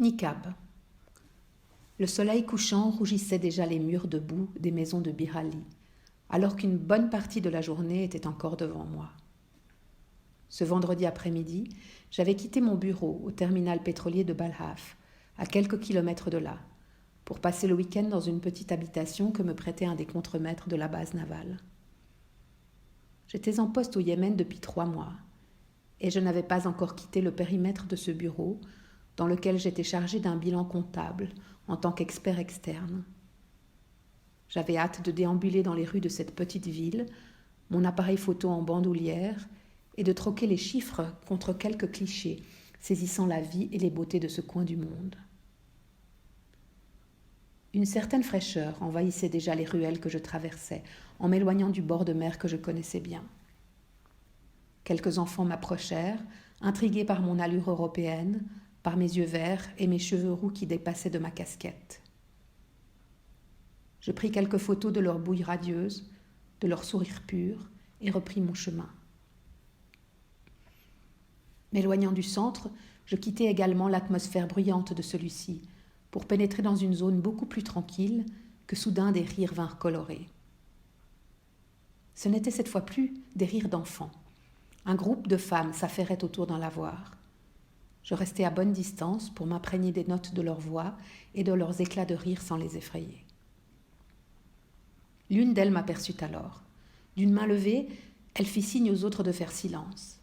Niqab. Le soleil couchant rougissait déjà les murs de boue des maisons de Bir Ali, alors qu'une bonne partie de la journée était encore devant moi. Ce vendredi après-midi, j'avais quitté mon bureau au terminal pétrolier de Balhaf, à quelques kilomètres de là, pour passer le week-end dans une petite habitation que me prêtait un des contremaîtres de la base navale. J'étais en poste au Yémen depuis 3 mois, et je n'avais pas encore quitté le périmètre de ce bureau, dans lequel j'étais chargée d'un bilan comptable en tant qu'expert externe. J'avais hâte de déambuler dans les rues de cette petite ville, mon appareil photo en bandoulière, et de troquer les chiffres contre quelques clichés, saisissant la vie et les beautés de ce coin du monde. Une certaine fraîcheur envahissait déjà les ruelles que je traversais, en m'éloignant du bord de mer que je connaissais bien. Quelques enfants m'approchèrent, intrigués par mon allure européenne, par mes yeux verts et mes cheveux roux qui dépassaient de ma casquette. Je pris quelques photos de leur bouille radieuse, de leur sourire pur, et repris mon chemin. M'éloignant du centre, je quittai également l'atmosphère bruyante de celui-ci, pour pénétrer dans une zone beaucoup plus tranquille que soudain des rires vinrent colorer. Ce n'étaient cette fois plus des rires d'enfants. Un groupe de femmes s'affairait autour d'un lavoir. Je restai à bonne distance pour m'imprégner des notes de leur voix et de leurs éclats de rire sans les effrayer. L'une d'elles m'aperçut alors. D'une main levée, elle fit signe aux autres de faire silence.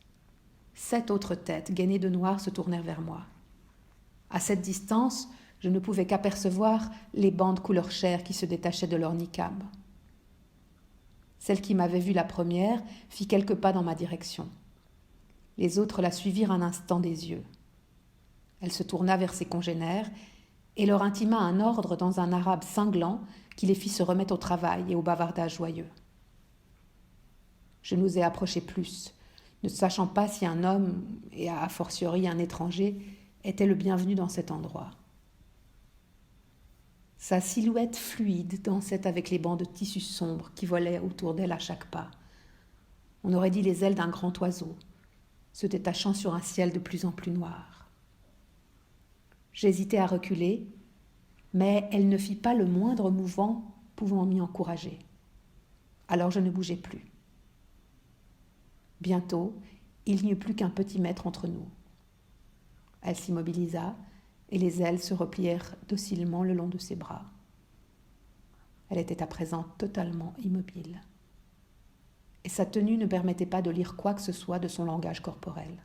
7 autres têtes gainées de noir se tournèrent vers moi. À cette distance, je ne pouvais qu'apercevoir les bandes couleur chair qui se détachaient de leur niqab. Celle qui m'avait vue la première fit quelques pas dans ma direction. Les autres la suivirent un instant des yeux. Elle se tourna vers ses congénères et leur intima un ordre dans un arabe cinglant qui les fit se remettre au travail et au bavardage joyeux. Je n'osais approcher plus, ne sachant pas si un homme, et a fortiori un étranger, était le bienvenu dans cet endroit. Sa silhouette fluide dansait avec les bancs de tissu sombre qui volaient autour d'elle à chaque pas. On aurait dit les ailes d'un grand oiseau, se détachant sur un ciel de plus en plus noir. J'hésitais à reculer, mais elle ne fit pas le moindre mouvement pouvant m'y encourager. Alors je ne bougeai plus. Bientôt, il n'y eut plus qu'un petit mètre entre nous. Elle s'immobilisa et les ailes se replièrent docilement le long de ses bras. Elle était à présent totalement immobile. Et sa tenue ne permettait pas de lire quoi que ce soit de son langage corporel.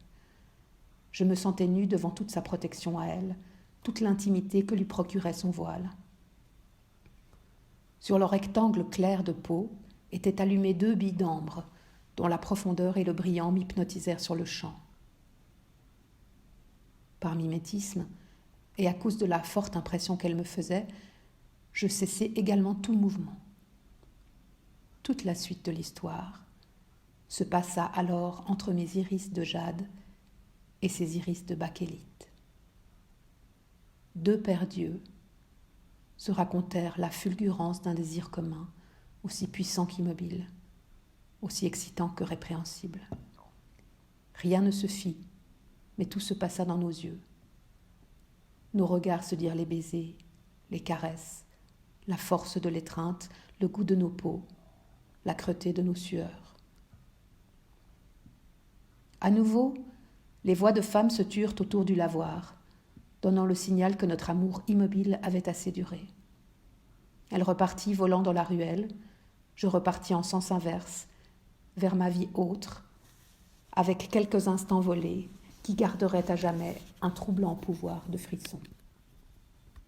Je me sentais nue devant toute sa protection à elle, toute l'intimité que lui procurait son voile. Sur le rectangle clair de peau étaient allumées 2 billes d'ambre, dont la profondeur et le brillant m'hypnotisèrent sur le champ. Par mimétisme, et à cause de la forte impression qu'elle me faisait, je cessai également tout mouvement. Toute la suite de l'histoire se passa alors entre mes iris de jade et ses iris de bakélite. 2 paires d'yeux se racontèrent la fulgurance d'un désir commun, aussi puissant qu'immobile, aussi excitant que répréhensible. Rien ne se fit, mais tout se passa dans nos yeux. Nos regards se dirent les baisers, les caresses, la force de l'étreinte, le goût de nos peaux, l'âcreté de nos sueurs. À nouveau, les voix de femmes se turent autour du lavoir, donnant le signal que notre amour immobile avait assez duré. Elle repartit volant dans la ruelle, je repartis en sens inverse, vers ma vie autre, avec quelques instants volés qui garderaient à jamais un troublant pouvoir de frisson.